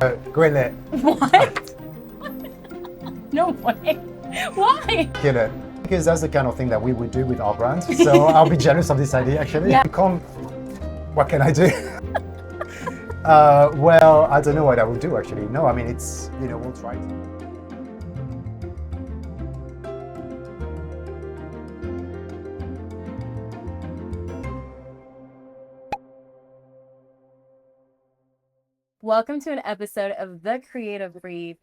Greenlit. What? No way. Why? Kill it. Because that's the kind of thing that we would do with our brand. So I'll be jealous of this idea, actually. Yeah. What can I do? Well, I don't know what I will do, actually. No, I mean, it's, we'll try. Welcome to an episode of The Creative Brief,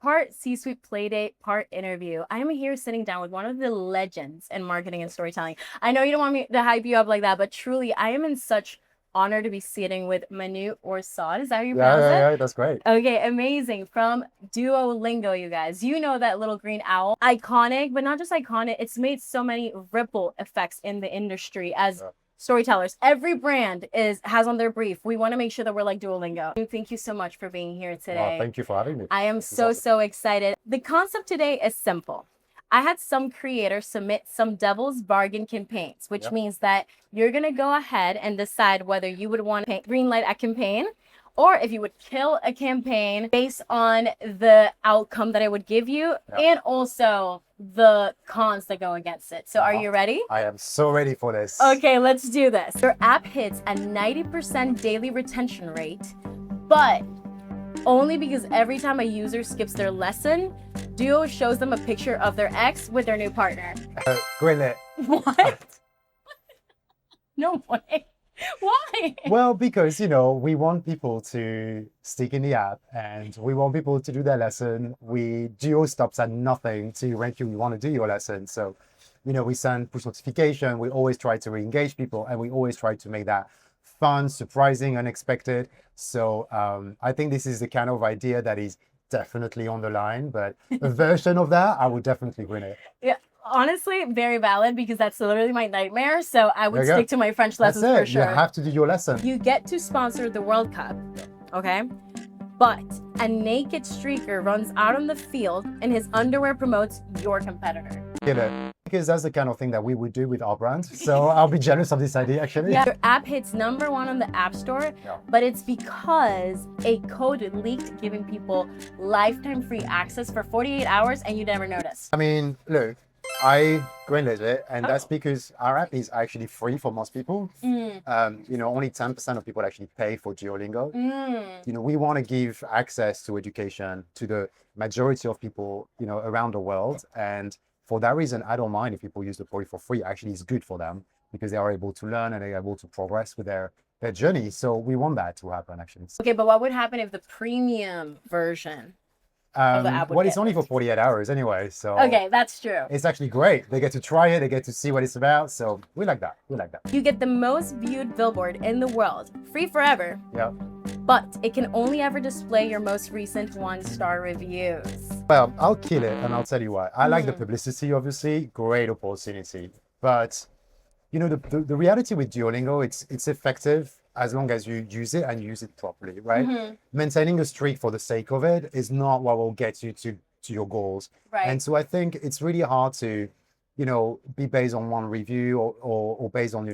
part C-Suite Playdate, part interview. I am here sitting down with one of the legends in marketing and storytelling. I know you don't want me to hype you up like that, but truly, I am in such honor to be sitting with Manu Orssaud. Is that how you pronounce it? Yeah, that's great. Okay, amazing. From Duolingo, you guys. You know that little green owl. Iconic, but not just iconic. It's made so many ripple effects in the industry as storytellers. Every brand has on their brief, we want to make sure that we're like Duolingo. Thank you so much for being here today. Well, thank you for having me. I am so excited. The concept today is simple. I had some creators submit some devil's bargain campaigns, which means that you're going to go ahead and decide whether you would want to greenlight a campaign or if you would kill a campaign based on the outcome that it would give you and also the cons that go against it. So are you ready? I am so ready for this. Okay, let's do this. Your app hits a 90% daily retention rate, but only because every time a user skips their lesson, Duo shows them a picture of their ex with their new partner. Greenlit. What? No way. Why? Well, because, we want people to stick in the app and we want people to do their lesson. Duo stops at nothing to rank you. We want to do your lesson. So, we send push notification. We always try to re-engage people and we always try to make that fun, surprising, unexpected. So I think this is the kind of idea that is definitely on the line, but a version of that, I would definitely win it. Yeah. Honestly, very valid because that's literally my nightmare. So I would stick to my French lessons for sure. You have to do your lesson. You get to sponsor the World Cup, okay? But a naked streaker runs out on the field and his underwear promotes your competitor. Get it? Because that's the kind of thing that we would do with our brand. So I'll be jealous of this idea, actually. Yeah. Your app hits #1 on the App Store, but it's because a code leaked giving people lifetime free access for 48 hours and you never noticed. I mean, look. I greenlit it, and that's because our app is actually free for most people. Only 10% of people actually pay for Duolingo. We want to give access to education to the majority of people, around the world. And for that reason, I don't mind if people use the product for free. Actually, it's good for them because they are able to learn and they're able to progress with their journey. So we want that to happen, actually. Okay, but what would happen if the premium version of the app would it's only for 48 hours anyway, so okay, that's true. It's actually great. They get to try it, they get to see what it's about, so we like that. You get the most viewed billboard in the world, free forever. Yeah. But it can only ever display your most recent 1-star reviews. Well, I'll kill it, and I'll tell you why. I like the publicity, obviously, great opportunity, but the reality with Duolingo, it's effective as long as you use it and use it properly, right? Maintaining a streak for the sake of it is not what will get you to your goals. Right. And so I think it's really hard to, be based on one review or based on,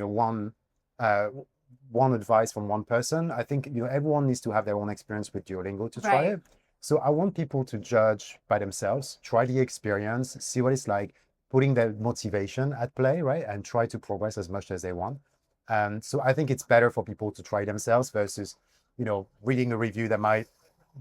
one advice from one person. I think, everyone needs to have their own experience with Duolingo to try it. So I want people to judge by themselves, try the experience, see what it's like, putting their motivation at play, right? And try to progress as much as they want. So I think it's better for people to try themselves versus, reading a review that might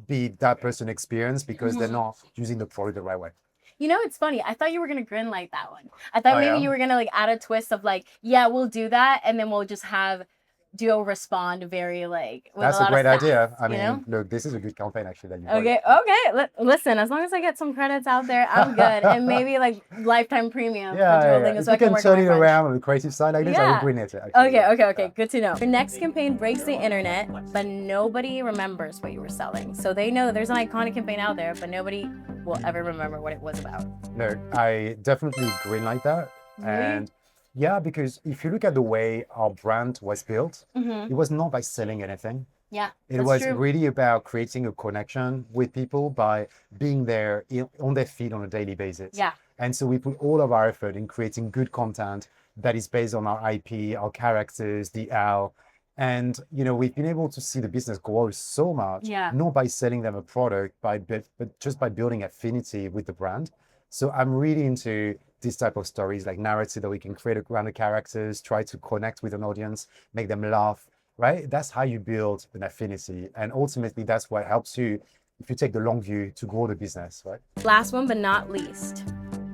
be that person's experience because they're not using the product the right way. It's funny. I thought you were going to greenlight that one. I thought maybe you were going to add a twist of we'll do that. And then we'll just have Duo respond very with That's a great lot of idea. sass, I mean, look, this is a good campaign actually that you Okay. Listen, as long as I get some credits out there, I'm good. And maybe lifetime premium for Duolingo. If So you I can can work turn on it my French. around on the creative side like this, I will greenlit it. Actually. Okay. Good to know. Your next campaign breaks the internet, but nobody remembers what you were selling. So they know that there's an iconic campaign out there, but nobody will ever remember what it was about. No, I definitely greenlight that. And yeah, because if you look at the way our brand was built, it was not by selling anything. Yeah, it was really about creating a connection with people by being there on their feet on a daily basis. Yeah. And so we put all of our effort in creating good content that is based on our IP, our characters, the owl, And we've been able to see the business grow so much, not by selling them a product, but just by building affinity with the brand. So I'm really into this type of stories, like narrative that we can create around the characters, try to connect with an audience, make them laugh, right? That's how you build an affinity. And ultimately, that's what helps you, if you take the long view, to grow the business, right? Last one, but not least,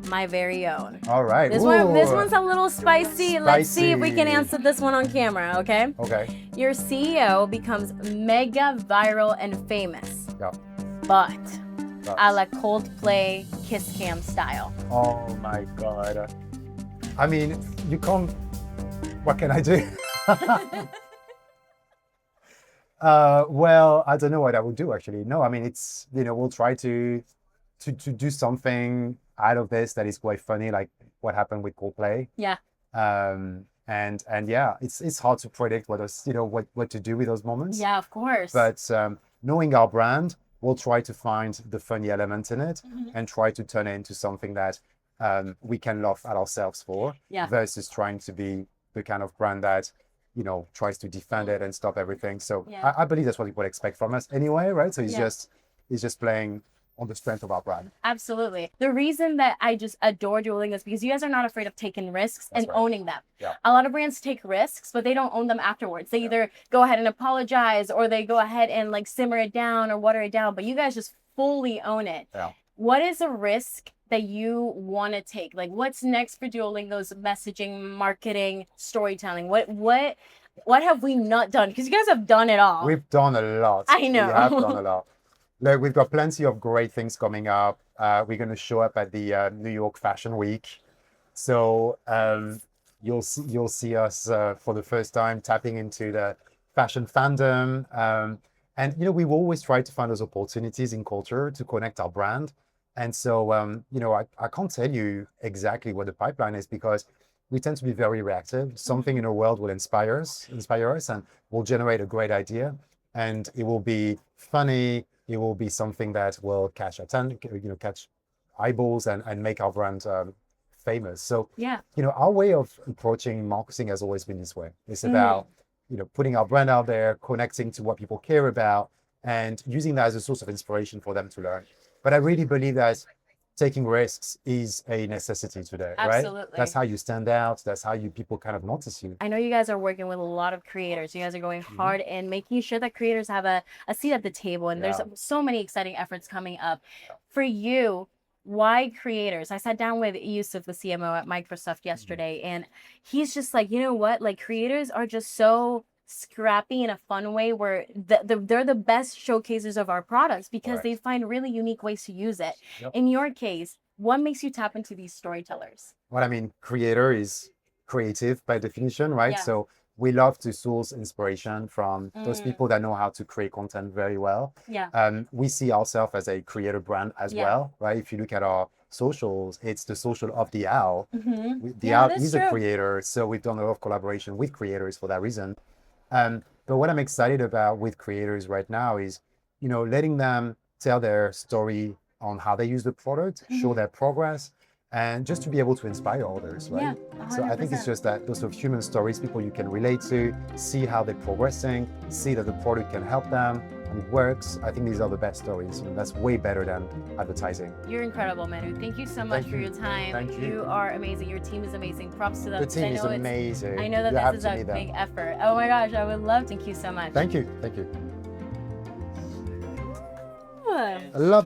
my very own. All right. This one's a little spicy. Let's see if we can answer this one on camera, okay? Okay. Your CEO becomes mega viral and famous. Yeah. But a la Coldplay kiss cam style. Oh my God. I mean, you can't, what can I do? Well, I don't know what I would do actually. No, I mean, it's, we'll try to do something out of this that is quite funny, like what happened with Coldplay. Yeah. And yeah, it's hard to predict what to do with those moments. Yeah, of course. But knowing our brand, we'll try to find the funny element in it and try to turn it into something that we can laugh at ourselves for, versus trying to be the kind of brand that tries to defend it and stop everything. So I believe that's what people expect from us anyway, right? So it's just playing on the strength of our brand. Absolutely. The reason that I just adore Duolingo is because you guys are not afraid of taking risks and owning them. Yeah. A lot of brands take risks, but they don't own them afterwards. They either go ahead and apologize, or they go ahead and like simmer it down or water it down, but you guys just fully own it. Yeah. What is a risk that you want to take? Like, what's next for Duolingo's messaging, marketing, storytelling? What have we not done? Because you guys have done it all. We've done a lot. I know. We have done a lot. Look, we've got plenty of great things coming up. We're going to show up at the New York Fashion Week. So you'll see us for the first time tapping into the fashion fandom. And we will always try to find those opportunities in culture to connect our brand. And so I can't tell you exactly what the pipeline is, because we tend to be very reactive. Something in our world will inspire us, and will generate a great idea. And it will be funny. It will be something that will catch catch eyeballs and make our brand famous. So our way of approaching marketing has always been this way. It's about putting our brand out there, connecting to what people care about, and using that as a source of inspiration for them to learn. But I really believe that taking risks is a necessity today, Absolutely. Right? That's how you stand out. That's how people kind of notice you. I know you guys are working with a lot of creators. You guys are going hard in making sure that creators have a seat at the table. And there's so many exciting efforts coming up. For you, why creators? I sat down with Yusuf, the CMO at Microsoft yesterday, and he's just like, you know what? Like, creators are just so scrappy in a fun way, where they're the best showcasers of our products, because they find really unique ways to use it. In your case, what makes you tap into these storytellers? Well, I mean, creator is creative by definition, right? So we love to source inspiration from those people that know how to create content very well. We see ourselves as a creator brand as well, right? If you look at our socials, it's the social of the owl. The owl is a creator, so we've done a lot of collaboration with creators for that reason. But what I'm excited about with creators right now is, letting them tell their story on how they use the product, show their progress, and just to be able to inspire others, right? So I think it's just that those sort of human stories, people you can relate to, see how they're progressing, see that the product can help them and it works. I think these are the best stories, and that's way better than advertising. You're incredible, Manu. Thank you so much for your time. Thank you. You are amazing. Your team is amazing. Props to them. The team is amazing. I know that this is a big effort. Oh my gosh, I would love. Thank you so much. Thank you. Thank you. I I love